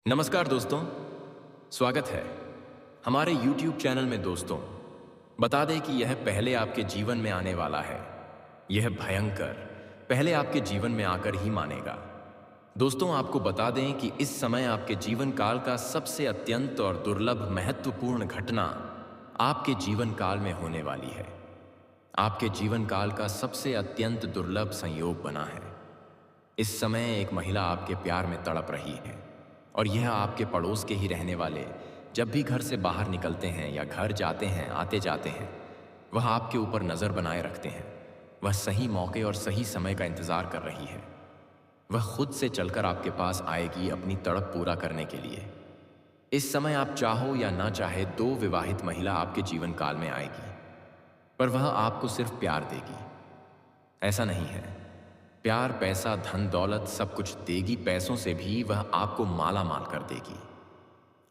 नमस्कार दोस्तों, स्वागत है हमारे YouTube चैनल में। दोस्तों, बता दें कि यह पहले आपके जीवन में आने वाला है। यह भयंकर पहले आपके जीवन में आकर ही मानेगा। दोस्तों, आपको बता दें कि इस समय आपके जीवन काल का सबसे अत्यंत और दुर्लभ महत्वपूर्ण घटना आपके जीवन काल में होने वाली है। आपके जीवन काल का सबसे अत्यंत दुर्लभ संयोग बना है। इस समय एक महिला आपके प्यार में तड़प रही है और यह आपके पड़ोस के ही रहने वाले जब भी घर से बाहर निकलते हैं या घर जाते हैं, आते जाते हैं, वह आपके ऊपर नज़र बनाए रखते हैं। वह सही मौके और सही समय का इंतज़ार कर रही है। वह खुद से चलकर आपके पास आएगी अपनी तड़प पूरा करने के लिए। इस समय आप चाहो या ना चाहे, दो विवाहित महिला आपके जीवन काल में आएगी, पर वह आपको सिर्फ प्यार देगी। ऐसा नहीं है, प्यार, पैसा, धन दौलत सब कुछ देगी। पैसों से भी वह आपको माला माल कर देगी।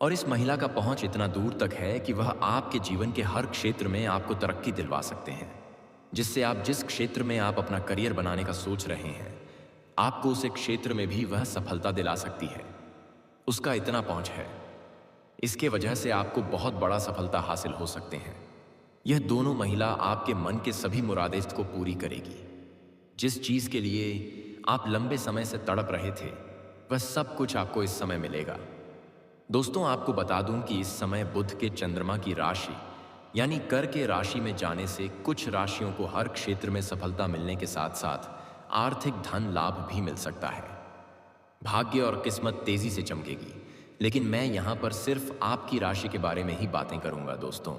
और इस महिला का पहुंच इतना दूर तक है कि वह आपके जीवन के हर क्षेत्र में आपको तरक्की दिलवा सकते हैं, जिससे आप जिस क्षेत्र में आप अपना करियर बनाने का सोच रहे हैं, आपको उस क्षेत्र में भी वह सफलता दिला सकती है। उसका इतना पहुंच है, इसके वजह से आपको बहुत बड़ा सफलता हासिल हो सकते हैं। यह दोनों महिला आपके मन के सभी मुरादें को पूरी करेगी। जिस चीज़ के लिए आप लंबे समय से तड़प रहे थे, वह सब कुछ आपको इस समय मिलेगा। दोस्तों, आपको बता दूं कि इस समय बुध के चंद्रमा की राशि यानी कर के राशि में जाने से कुछ राशियों को हर क्षेत्र में सफलता मिलने के साथ साथ आर्थिक धन लाभ भी मिल सकता है। भाग्य और किस्मत तेजी से चमकेगी, लेकिन मैं यहाँ पर सिर्फ आपकी राशि के बारे में ही बातें करूँगा। दोस्तों,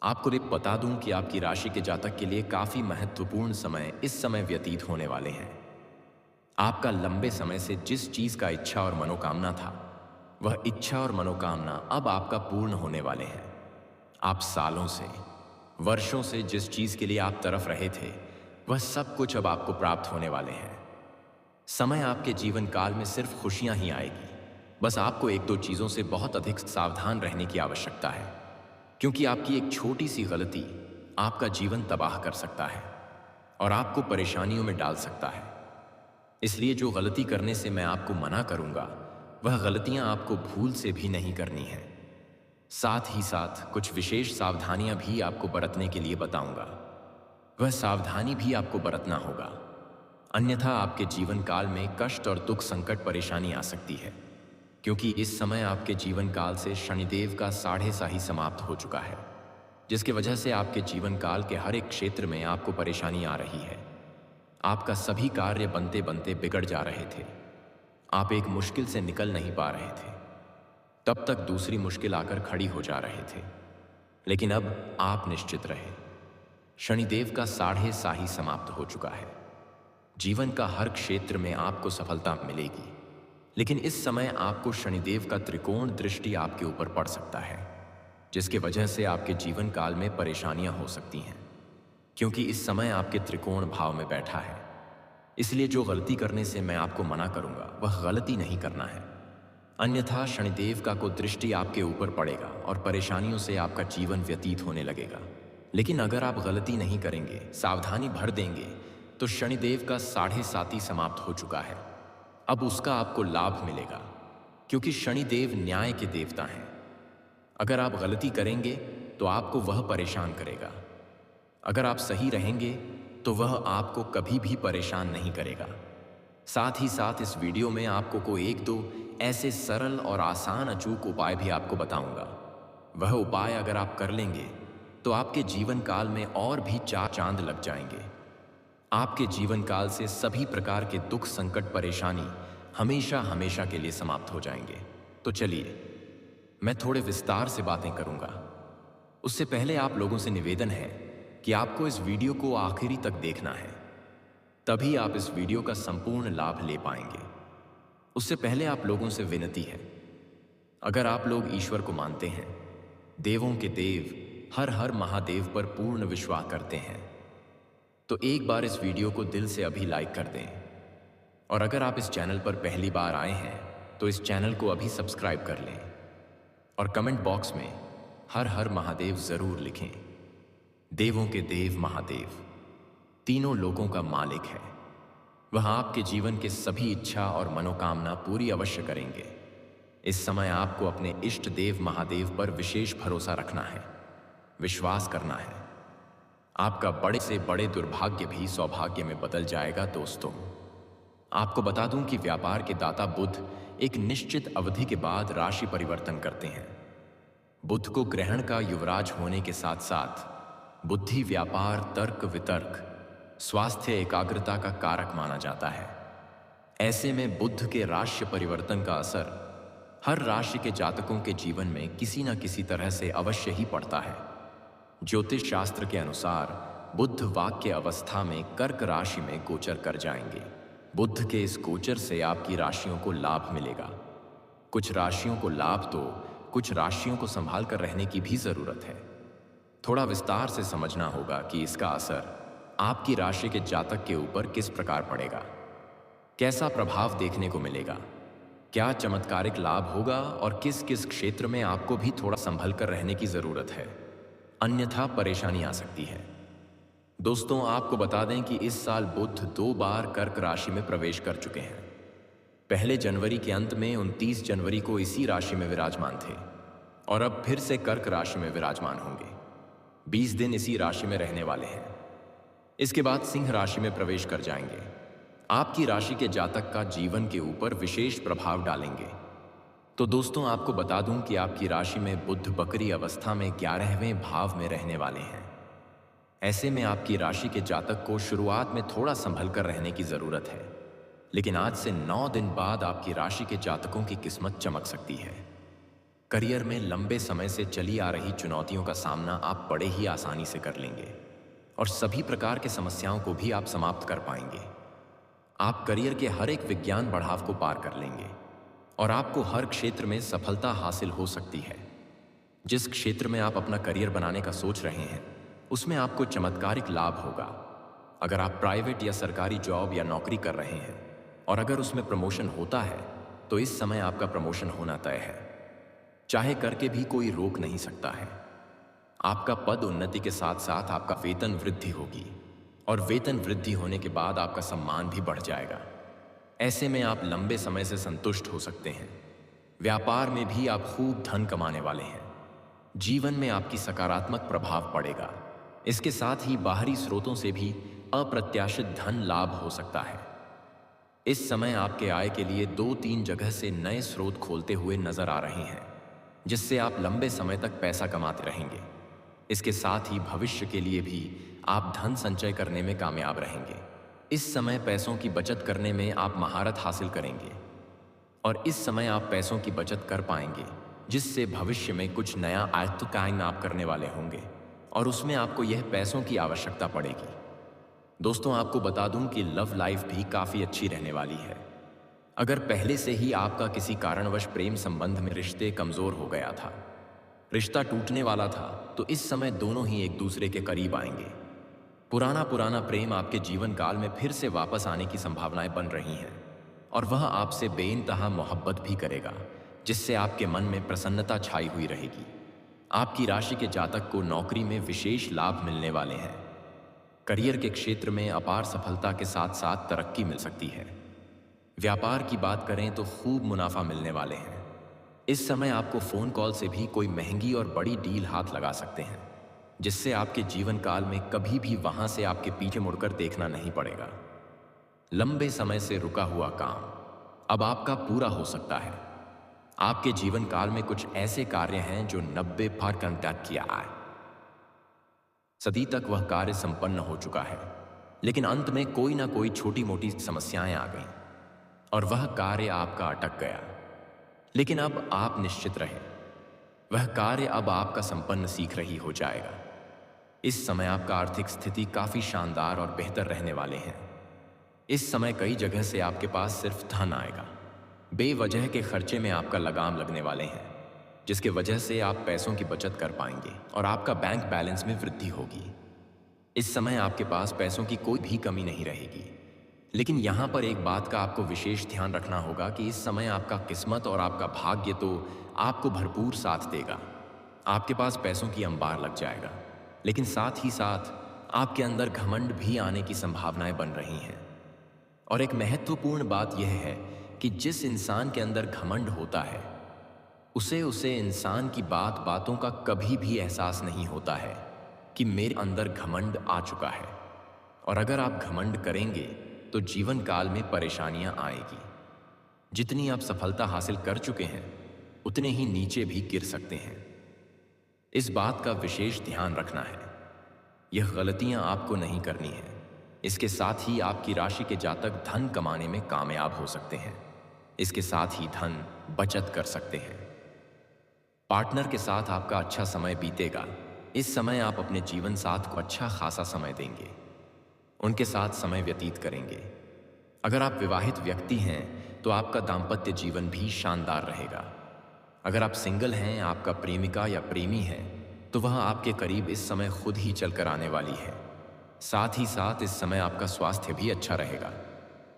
आपको ये बता दूं कि आपकी राशि के जातक के लिए काफ़ी महत्वपूर्ण समय इस समय व्यतीत होने वाले हैं। आपका लंबे समय से जिस चीज़ का इच्छा और मनोकामना था, वह इच्छा और मनोकामना अब आपका पूर्ण होने वाले हैं। आप सालों से, वर्षों से जिस चीज़ के लिए आप तरफ रहे थे, वह सब कुछ अब आपको प्राप्त होने वाले हैं। समय आपके जीवन काल में सिर्फ खुशियाँ ही आएगी। बस आपको एक दो चीज़ों से बहुत अधिक सावधान रहने की आवश्यकता है, क्योंकि आपकी एक छोटी सी गलती आपका जीवन तबाह कर सकता है और आपको परेशानियों में डाल सकता है। इसलिए जो गलती करने से मैं आपको मना करूंगा, वह गलतियां आपको भूल से भी नहीं करनी है। साथ ही साथ कुछ विशेष सावधानियां भी आपको बरतने के लिए बताऊंगा। वह सावधानी भी आपको बरतना होगा, अन्यथा आपके जीवन काल में कष्ट और दुख, संकट, परेशानी आ सकती है। क्योंकि इस समय आपके जीवन काल से शनिदेव का 6.5 समाप्त हो चुका है, जिसकी वजह से आपके जीवन काल के हर एक क्षेत्र में आपको परेशानी आ रही है। आपका सभी कार्य बनते बनते बिगड़ जा रहे थे। आप एक मुश्किल से निकल नहीं पा रहे थे, तब तक दूसरी मुश्किल आकर खड़ी हो जा रहे थे। लेकिन अब आप निश्चित रहे, शनिदेव का 6.5 समाप्त हो चुका है। जीवन का हर क्षेत्र में आपको सफलता मिलेगी, लेकिन इस समय आपको शनिदेव का त्रिकोण दृष्टि आपके ऊपर पड़ सकता है, जिसके वजह से आपके जीवन काल में परेशानियां हो सकती हैं, क्योंकि इस समय आपके त्रिकोण भाव में बैठा है। इसलिए जो गलती करने से मैं आपको मना करूंगा, वह गलती नहीं करना है, अन्यथा शनिदेव का को दृष्टि आपके ऊपर पड़ेगा और परेशानियों से आपका जीवन व्यतीत होने लगेगा। लेकिन अगर आप गलती नहीं करेंगे, सावधानी भर देंगे, तो शनिदेव का 7.5 समाप्त हो चुका है। अब उसका आपको लाभ मिलेगा, क्योंकि शनिदेव न्याय के देवता हैं। अगर आप गलती करेंगे तो आपको वह परेशान करेगा, अगर आप सही रहेंगे तो वह आपको कभी भी परेशान नहीं करेगा। साथ ही साथ इस वीडियो में आपको कोई एक दो ऐसे सरल और आसान अचूक उपाय भी आपको बताऊंगा। वह उपाय अगर आप कर लेंगे तो आपके जीवन काल में और भी चार चांद लग जाएंगे। आपके जीवन काल से सभी प्रकार के दुख, संकट, परेशानी हमेशा हमेशा के लिए समाप्त हो जाएंगे। तो चलिए, मैं थोड़े विस्तार से बातें करूंगा। उससे पहले आप लोगों से निवेदन है कि आपको इस वीडियो को आखिरी तक देखना है, तभी आप इस वीडियो का संपूर्ण लाभ ले पाएंगे। उससे पहले आप लोगों से विनती है, अगर आप लोग ईश्वर को मानते हैं, देवों के देव हर हर महादेव पर पूर्ण विश्वास करते हैं, तो एक बार इस वीडियो को दिल से अभी लाइक कर दें। और अगर आप इस चैनल पर पहली बार आए हैं तो इस चैनल को अभी सब्सक्राइब कर लें और कमेंट बॉक्स में हर हर महादेव जरूर लिखें। देवों के देव महादेव तीनों लोकों का मालिक है। वह आपके जीवन के सभी इच्छा और मनोकामना पूरी अवश्य करेंगे। इस समय आपको अपने इष्ट देव महादेव पर विशेष भरोसा रखना है, विश्वास करना है। आपका बड़े से बड़े दुर्भाग्य भी सौभाग्य में बदल जाएगा दोस्तों। आपको बता दूं कि व्यापार के दाता बुध एक निश्चित अवधि के बाद राशि परिवर्तन करते हैं। बुध को ग्रहण का युवराज होने के साथ साथ बुद्धि, व्यापार, तर्क वितर्क, स्वास्थ्य, एकाग्रता का कारक माना जाता है। ऐसे में बुध के राशि परिवर्तन का असर हर राशि के जातकों के जीवन में किसी न किसी तरह से अवश्य ही पड़ता है। ज्योतिष शास्त्र के अनुसार बुध वाक्य अवस्था में कर्क राशि में गोचर कर जाएंगे। बुध के इस गोचर से आपकी राशियों को लाभ मिलेगा। कुछ राशियों को लाभ तो कुछ राशियों को संभाल कर रहने की भी जरूरत है। थोड़ा विस्तार से समझना होगा कि इसका असर आपकी राशि के जातक के ऊपर किस प्रकार पड़ेगा, कैसा प्रभाव देखने को मिलेगा, क्या चमत्कारिक लाभ होगा और किस किस क्षेत्र में आपको भी थोड़ा संभल कर रहने की जरूरत है, अन्यथा परेशानी आ सकती है। दोस्तों, आपको बता दें कि इस साल बुध 2 बार कर्क राशि में प्रवेश कर चुके हैं। पहले जनवरी के अंत में 29 जनवरी को इसी राशि में विराजमान थे और अब फिर से कर्क राशि में विराजमान होंगे। 20 दिन इसी राशि में रहने वाले हैं। इसके बाद सिंह राशि में प्रवेश कर जाएंगे। आपकी राशि के जातक का जीवन के ऊपर विशेष प्रभाव डालेंगे। तो दोस्तों, आपको बता दूं कि आपकी राशि में बुध बकरी अवस्था में 11वें भाव में रहने वाले हैं। ऐसे में आपकी राशि के जातक को शुरुआत में थोड़ा संभल कर रहने की जरूरत है, लेकिन आज से 9 दिन बाद आपकी राशि के जातकों की किस्मत चमक सकती है। करियर में लंबे समय से चली आ रही चुनौतियों का सामना आप बड़े ही आसानी से कर लेंगे और सभी प्रकार के समस्याओं को भी आप समाप्त कर पाएंगे। आप करियर के हर एक विज्ञान बढ़ाव को पार कर लेंगे और आपको हर क्षेत्र में सफलता हासिल हो सकती है। जिस क्षेत्र में आप अपना करियर बनाने का सोच रहे हैं, उसमें आपको चमत्कारिक लाभ होगा। अगर आप प्राइवेट या सरकारी जॉब या नौकरी कर रहे हैं और अगर उसमें प्रमोशन होता है, तो इस समय आपका प्रमोशन होना तय है। चाहे करके भी कोई रोक नहीं सकता है। आपका पद उन्नति के साथ साथ आपका वेतन वृद्धि होगी और वेतन वृद्धि होने के बाद आपका सम्मान भी बढ़ जाएगा। ऐसे में आप लंबे समय से संतुष्ट हो सकते हैं। व्यापार में भी आप खूब धन कमाने वाले हैं। जीवन में आपकी सकारात्मक प्रभाव पड़ेगा। इसके साथ ही बाहरी स्रोतों से भी अप्रत्याशित धन लाभ हो सकता है। इस समय आपके आय के लिए 2-3 जगह से नए स्रोत खोलते हुए नजर आ रहे हैं, जिससे आप लंबे समय तक पैसा कमाते रहेंगे। इसके साथ ही भविष्य के लिए भी आप धन संचय करने में कामयाब रहेंगे। इस समय पैसों की बचत करने में आप महारत हासिल करेंगे और इस समय आप पैसों की बचत कर पाएंगे, जिससे भविष्य में कुछ नया आयत कायम आप करने वाले होंगे और उसमें आपको यह पैसों की आवश्यकता पड़ेगी। दोस्तों, आपको बता दूं कि लव लाइफ भी काफ़ी अच्छी रहने वाली है। अगर पहले से ही आपका किसी कारणवश प्रेम संबंध में रिश्ते कमज़ोर हो गया था, रिश्ता टूटने वाला था, तो इस समय दोनों ही एक दूसरे के करीब आएंगे। पुराना प्रेम आपके जीवन काल में फिर से वापस आने की संभावनाएं बन रही हैं और वह आपसे बेइंतहा मोहब्बत भी करेगा, जिससे आपके मन में प्रसन्नता छाई हुई रहेगी। आपकी राशि के जातक को नौकरी में विशेष लाभ मिलने वाले हैं। करियर के क्षेत्र में अपार सफलता के साथ साथ तरक्की मिल सकती है। व्यापार की बात करें तो खूब मुनाफा मिलने वाले हैं। इस समय आपको फ़ोन कॉल से भी कोई महंगी और बड़ी डील हाथ लगा सकते हैं, जिससे आपके जीवन काल में कभी भी वहां से आपके पीछे मुड़कर देखना नहीं पड़ेगा। लंबे समय से रुका हुआ काम अब आपका पूरा हो सकता है। आपके जीवन काल में कुछ ऐसे कार्य हैं जो 90% तक किया है। सदी तक वह कार्य संपन्न हो चुका है, लेकिन अंत में कोई ना कोई छोटी मोटी समस्याएं आ गईं और वह कार्य आपका अटक गया। लेकिन अब आप निश्चित रहें, वह कार्य अब आपका संपन्न शीघ्र ही हो जाएगा। इस समय आपका आर्थिक स्थिति काफी शानदार और बेहतर रहने वाले हैं। इस समय कई जगह से आपके पास सिर्फ धन आएगा। बेवजह के खर्चे में आपका लगाम लगने वाले हैं, जिसके वजह से आप पैसों की बचत कर पाएंगे और आपका बैंक बैलेंस में वृद्धि होगी। इस समय आपके पास पैसों की कोई भी कमी नहीं रहेगी। लेकिन यहाँ पर एक बात का आपको विशेष ध्यान रखना होगा कि इस समय आपका किस्मत और आपका भाग्य तो आपको भरपूर साथ देगा। आपके पास पैसों की अंबार लग जाएगा, लेकिन साथ ही साथ आपके अंदर घमंड भी आने की संभावनाएं बन रही हैं। और एक महत्वपूर्ण बात यह है कि जिस इंसान के अंदर घमंड होता है, उसे उसे इंसान की बातों का कभी भी एहसास नहीं होता है कि मेरे अंदर घमंड आ चुका है। और अगर आप घमंड करेंगे तो जीवन काल में परेशानियां आएगी। जितनी आप सफलता हासिल कर चुके हैं उतने ही नीचे भी गिर सकते हैं। इस बात का विशेष ध्यान रखना है। यह गलतियां आपको नहीं करनी है। इसके साथ ही आपकी राशि के जातक धन कमाने में कामयाब हो सकते हैं। इसके साथ ही धन बचत कर सकते हैं। पार्टनर के साथ आपका अच्छा समय बीतेगा। इस समय आप अपने जीवन साथ को अच्छा खासा समय देंगे, उनके साथ समय व्यतीत करेंगे। अगर आप विवाहित व्यक्ति हैं तो आपका दाम्पत्य जीवन भी शानदार रहेगा। अगर आप सिंगल हैं, आपका प्रेमिका या प्रेमी है, तो वह आपके करीब इस समय खुद ही चलकर आने वाली है। साथ ही साथ इस समय आपका स्वास्थ्य भी अच्छा रहेगा,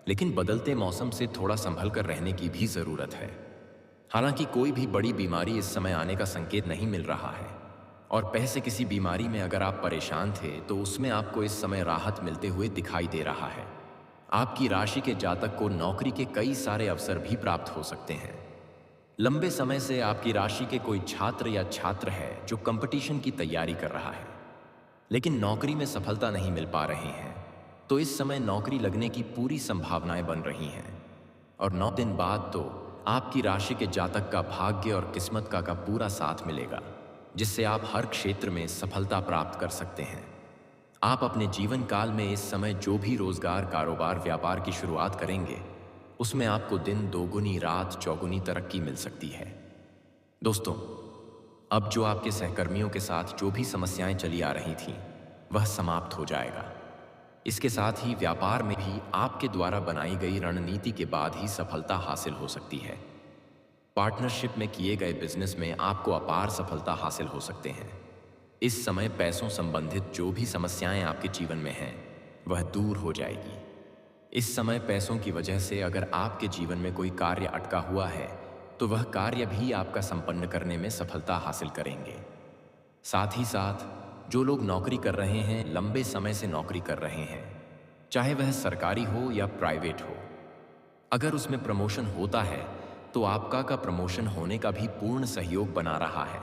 लेकिन बदलते मौसम से थोड़ा संभल कर रहने की भी जरूरत है। हालांकि कोई भी बड़ी बीमारी इस समय आने का संकेत नहीं मिल रहा है, और पहले से किसी बीमारी में अगर आप परेशान थे तो उसमें आपको इस समय राहत मिलते हुए दिखाई दे रहा है। आपकी राशि के जातक को नौकरी के कई सारे अवसर भी प्राप्त हो सकते हैं। लंबे समय से आपकी राशि के कोई छात्र या छात्र है जो कंपटीशन की तैयारी कर रहा है, लेकिन नौकरी में सफलता नहीं मिल पा रही हैं, तो इस समय नौकरी लगने की पूरी संभावनाएं बन रही हैं। और 9 दिन बाद तो आपकी राशि के जातक का भाग्य और किस्मत का पूरा साथ मिलेगा, जिससे आप हर क्षेत्र में सफलता प्राप्त कर सकते हैं। आप अपने जीवन काल में इस समय जो भी रोजगार, कारोबार, व्यापार की शुरुआत करेंगे, उसमें आपको दिन दोगुनी रात चौगुनी तरक्की मिल सकती है। दोस्तों, अब जो आपके सहकर्मियों के साथ जो भी समस्याएं चली आ रही थीं, वह समाप्त हो जाएगा। इसके साथ ही व्यापार में भी आपके द्वारा बनाई गई रणनीति के बाद ही सफलता हासिल हो सकती है। पार्टनरशिप में किए गए बिजनेस में आपको अपार सफलता हासिल हो सकते हैं। इस समय पैसों संबंधित जो भी समस्याएं आपके जीवन में हैं, वह दूर हो जाएगी। इस समय पैसों की वजह से अगर आपके जीवन में कोई कार्य अटका हुआ है, तो वह कार्य भी आपका संपन्न करने में सफलता हासिल करेंगे। साथ ही साथ जो लोग नौकरी कर रहे हैं, लंबे समय से नौकरी कर रहे हैं, चाहे वह सरकारी हो या प्राइवेट हो, अगर उसमें प्रमोशन होता है तो आपका प्रमोशन होने का भी पूर्ण सहयोग बना रहा है।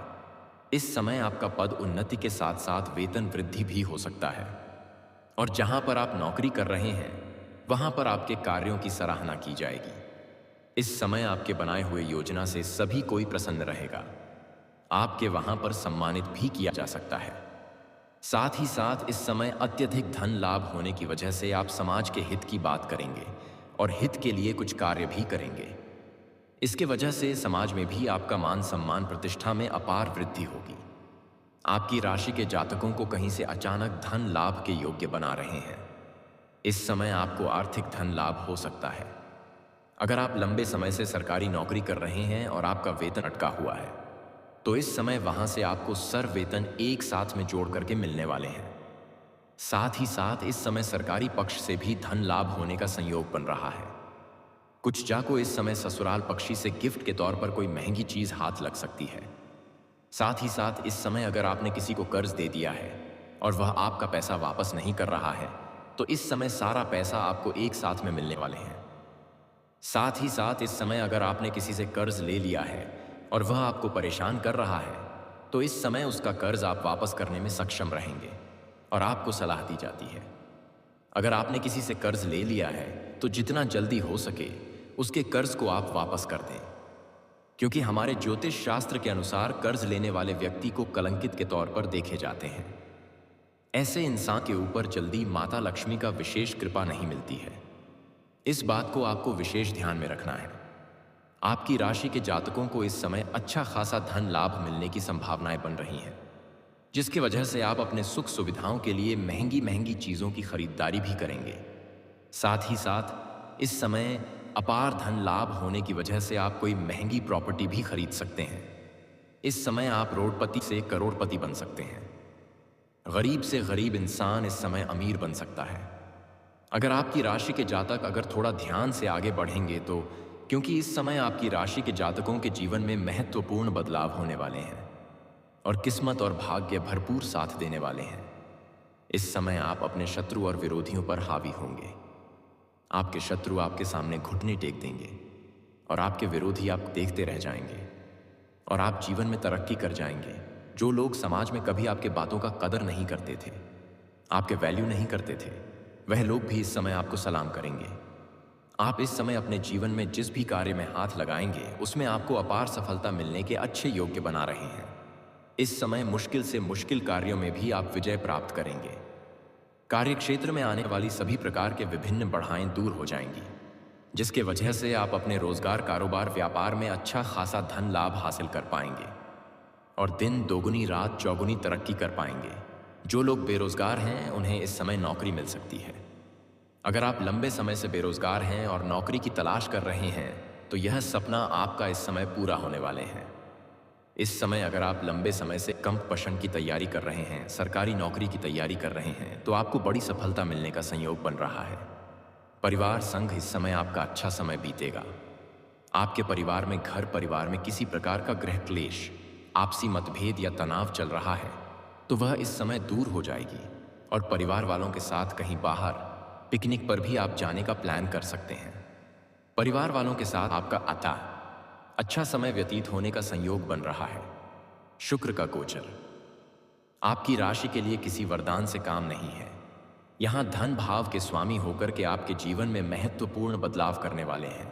इस समय आपका पद उन्नति के साथ साथ वेतन वृद्धि भी हो सकता है। और जहां पर आप नौकरी कर रहे हैं, वहां पर आपके कार्यों की सराहना की जाएगी। इस समय आपके बनाए हुए योजना से सभी कोई प्रसन्न रहेगा। आपके वहां पर सम्मानित भी किया जा सकता है। साथ ही साथ इस समय अत्यधिक धन लाभ होने की वजह से आप समाज के हित की बात करेंगे और हित के लिए कुछ कार्य भी करेंगे। इसके वजह से समाज में भी आपका मान सम्मान प्रतिष्ठा में अपार वृद्धि होगी। आपकी राशि के जातकों को कहीं से अचानक धन लाभ के योग्य बना रहे हैं। इस समय आपको आर्थिक धन लाभ हो सकता है। अगर आप लंबे समय से सरकारी नौकरी कर रहे हैं और आपका वेतन अटका हुआ है, तो इस समय वहां से आपको सर्व वेतन एक साथ में जोड़ करके मिलने वाले हैं। साथ ही साथ इस समय सरकारी पक्ष से भी धन लाभ होने का संयोग बन रहा है। कुछ जाको इस समय ससुराल पक्षी से गिफ्ट के तौर पर कोई महंगी चीज हाथ लग सकती है। साथ ही साथ इस समय अगर आपने किसी को कर्ज दे दिया है और वह आपका पैसा वापस नहीं कर रहा है, तो इस समय सारा पैसा आपको एक साथ में मिलने वाले हैं। साथ ही साथ इस समय अगर आपने किसी से कर्ज ले लिया है और वह आपको परेशान कर रहा है, तो इस समय उसका कर्ज आप वापस करने में सक्षम रहेंगे और आपको सलाह दी जाती है, अगर आपने किसी से कर्ज ले लिया है तो जितना जल्दी हो सके उसके कर्ज को आप वापस कर दें, क्योंकि हमारे ज्योतिष शास्त्र के अनुसार कर्ज लेने वाले व्यक्ति को कलंकित के तौर पर देखे जाते हैं। ऐसे इंसान के ऊपर जल्दी माता लक्ष्मी का विशेष कृपा नहीं मिलती है। इस बात को आपको विशेष ध्यान में रखना है। आपकी राशि के जातकों को इस समय अच्छा खासा धन लाभ मिलने की संभावनाएं बन रही हैं, जिसकी वजह से आप अपने सुख सुविधाओं के लिए महंगी महंगी चीजों की खरीदारी भी करेंगे। साथ ही साथ इस समय अपार धन लाभ होने की वजह से आप कोई महंगी प्रॉपर्टी भी खरीद सकते हैं। इस समय आप रोडपति से करोड़पति बन सकते हैं। गरीब से गरीब इंसान इस समय अमीर बन सकता है। अगर आपकी राशि के जातक अगर थोड़ा ध्यान से आगे बढ़ेंगे तो, क्योंकि इस समय आपकी राशि के जातकों के जीवन में महत्वपूर्ण बदलाव होने वाले हैं और किस्मत और भाग्य भरपूर साथ देने वाले हैं। इस समय आप अपने शत्रु और विरोधियों पर हावी होंगे। आपके शत्रु आपके सामने घुटने टेक देंगे और आपके विरोधी आप देखते रह जाएंगे। और आप जीवन में तरक्की कर जाएंगे। जो लोग समाज में कभी आपके बातों का कदर नहीं करते थे, आपके वैल्यू नहीं करते थे, वह लोग भी इस समय आपको सलाम करेंगे। आप इस समय अपने जीवन में जिस भी कार्य में हाथ लगाएंगे उसमें आपको अपार सफलता मिलने के अच्छे योग्य बना रहे हैं। इस समय मुश्किल से मुश्किल कार्यों में भी आप विजय प्राप्त करेंगे। कार्यक्षेत्र में आने वाली सभी प्रकार के विभिन्न बाधाएं दूर हो जाएंगी, जिसके वजह से आप अपने रोजगार, कारोबार, व्यापार में अच्छा खासा धन लाभ हासिल कर पाएंगे और दिन दोगुनी रात चौगुनी तरक्की कर पाएंगे। जो लोग बेरोजगार हैं उन्हें इस समय नौकरी मिल सकती है। अगर आप लंबे समय से बेरोजगार हैं और नौकरी की तलाश कर रहे हैं तो यह सपना आपका इस समय पूरा होने वाले हैं। इस समय अगर आप लंबे समय से कंपटीशन की तैयारी कर रहे हैं, सरकारी नौकरी की तैयारी कर रहे हैं, तो आपको बड़ी सफलता मिलने का संयोग बन रहा है। परिवार संग इस समय आपका अच्छा समय बीतेगा। आपके परिवार में, घर परिवार में किसी प्रकार का गृह क्लेश, आपसी मतभेद या तनाव चल रहा है तो वह इस समय दूर हो जाएगी और परिवार वालों के साथ कहीं बाहर पिकनिक पर भी आप जाने का प्लान कर सकते हैं। परिवार वालों के साथ आपका अच्छा समय व्यतीत होने का संयोग बन रहा है। शुक्र का गोचर आपकी राशि के लिए किसी वरदान से काम नहीं है। यहाँ धन भाव के स्वामी होकर के आपके जीवन में महत्वपूर्ण बदलाव करने वाले हैं।